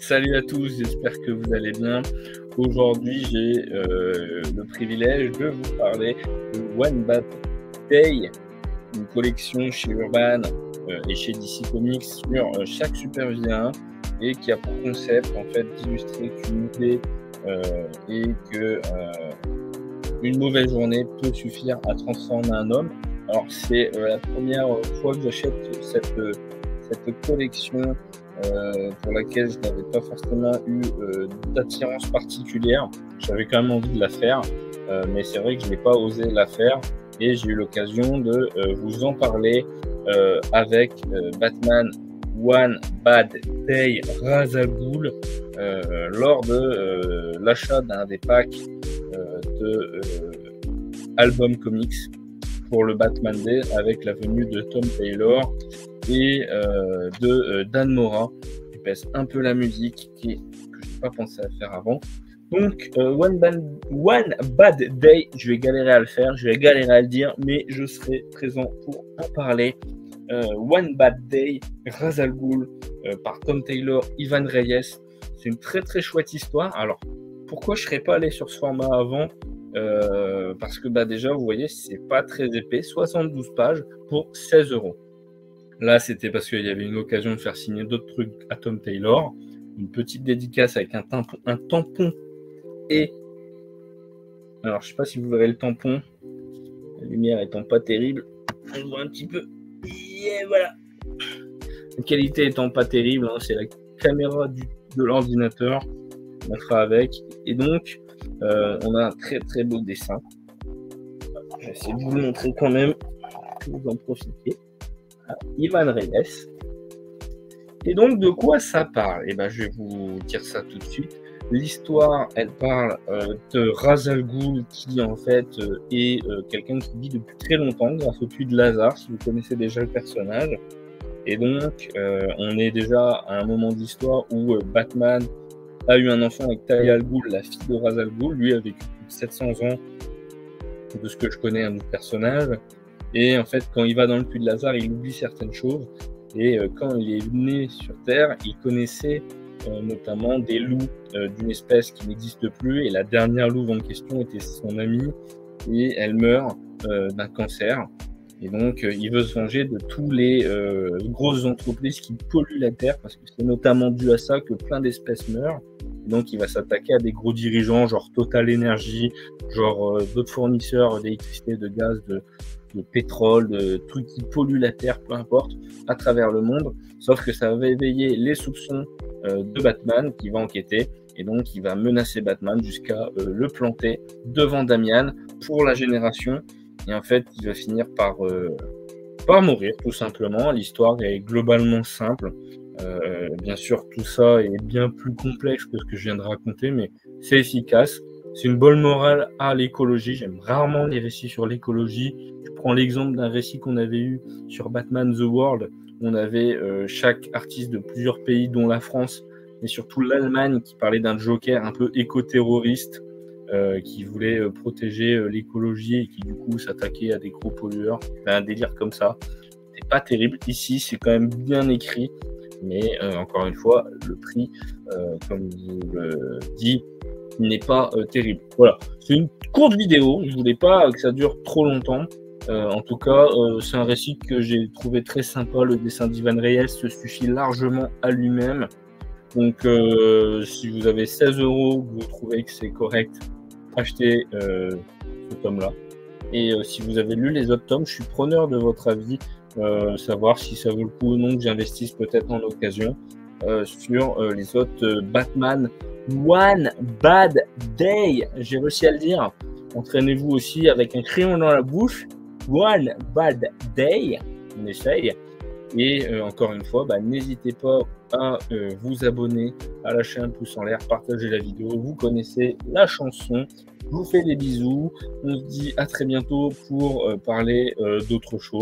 Salut à tous, j'espère que vous allez bien. Aujourd'hui, j'ai le privilège de vous parler de One Bad Day, une collection chez Urban et chez DC Comics sur chaque super vilain et qui a pour concept en fait d'illustrer qu'une idée et que une mauvaise journée peut suffire à transformer un homme. Alors c'est la première fois que j'achète cette collection pour laquelle je n'avais pas forcément eu d'attirance particulière. J'avais quand même envie de la faire, mais c'est vrai que je n'ai pas osé la faire et j'ai eu l'occasion de vous en parler avec Batman One Bad Day Ra's al Ghul lors de l'achat d'un des packs de Album Comics pour le Batman Day avec la venue de Tom Taylor et de Dan Mora qui pèse un peu la musique que je n'ai pas pensé à faire avant. Donc One Bad Day, je vais galérer à le faire, je vais galérer à le dire, mais je serai présent pour en parler. One Bad Day, Ra's al Ghul par Tom Taylor, Ivan Reyes. C'est une très très chouette histoire. Alors pourquoi je ne serais pas allé sur ce format avant parce que déjà vous voyez c'est pas très épais, 72 pages pour 16 €. Là c'était parce qu'il y avait une occasion de faire signer d'autres trucs à Tom Taylor, une petite dédicace avec un tampon et alors je sais pas si vous verrez le tampon, la lumière étant pas terrible, on voit un petit peu et voilà, la qualité étant pas terrible, hein, c'est la caméra de l'ordinateur, on fera avec et donc on a un très très beau dessin. Je vais essayer de vous le montrer quand même, pour vous en profiter. Ivan Reyes. Et donc de quoi ça parle? Je vais vous dire ça tout de suite. L'histoire, elle parle de Ra's al Ghul qui en fait est quelqu'un qui vit depuis très longtemps grâce au puits de Lazare, si vous connaissez déjà le personnage. Et donc on est déjà à un moment d'histoire où Batman a eu un enfant avec Talia al Ghul, la fille de Ra's al Ghul. Lui a vécu plus de 700 ans, de ce que je connais du personnage. Et en fait, quand il va dans le puits de Lazare, il oublie certaines choses. Et quand il est né sur Terre, il connaissait notamment des loups d'une espèce qui n'existe plus. Et la dernière louve en question était son amie. Et elle meurt d'un cancer. Et donc, il veut se venger de tous les grosses entreprises qui polluent la Terre, parce que c'est notamment dû à ça que plein d'espèces meurent. Donc, il va s'attaquer à des gros dirigeants, genre Total Energy, genre d'autres fournisseurs d'électricité, de gaz, de pétrole, de trucs qui polluent la Terre, peu importe, à travers le monde. Sauf que ça va éveiller les soupçons de Batman, qui va enquêter. Et donc, il va menacer Batman jusqu'à le planter devant Damian pour la génération. Et en fait, il va finir par mourir, tout simplement. L'histoire est globalement simple. Bien sûr, tout ça est bien plus complexe que ce que je viens de raconter, mais c'est efficace. C'est une bonne morale à l'écologie. J'aime rarement les récits sur l'écologie. Je prends l'exemple d'un récit qu'on avait eu sur Batman The World. On avait chaque artiste de plusieurs pays, dont la France, mais surtout l'Allemagne, qui parlait d'un Joker un peu éco-terroriste, qui voulait protéger l'écologie et qui du coup s'attaquait à des gros pollueurs. Un délire comme ça. C'est pas terrible. Ici, c'est quand même bien écrit. Mais encore une fois, le prix, comme je vous le dis, n'est pas terrible. Voilà, c'est une courte vidéo. Je voulais pas que ça dure trop longtemps. En tout cas, c'est un récit que j'ai trouvé très sympa. Le dessin d'Ivan Reyes se suffit largement à lui-même. Donc, si vous avez 16 €, vous trouvez que c'est correct, achetez ce tome-là. Et si vous avez lu les autres tomes, je suis preneur de votre avis, savoir si ça vaut le coup ou non que j'investisse peut-être en occasion sur les autres Batman One Bad Day. J'ai réussi à le dire. Entraînez-vous aussi avec un crayon dans la bouche. One Bad Day. On essaye. Et encore une fois, n'hésitez pas à vous abonner, à lâcher un pouce en l'air, partager la vidéo. Vous connaissez la chanson. Je vous fais des bisous. On se dit à très bientôt pour parler d'autres choses.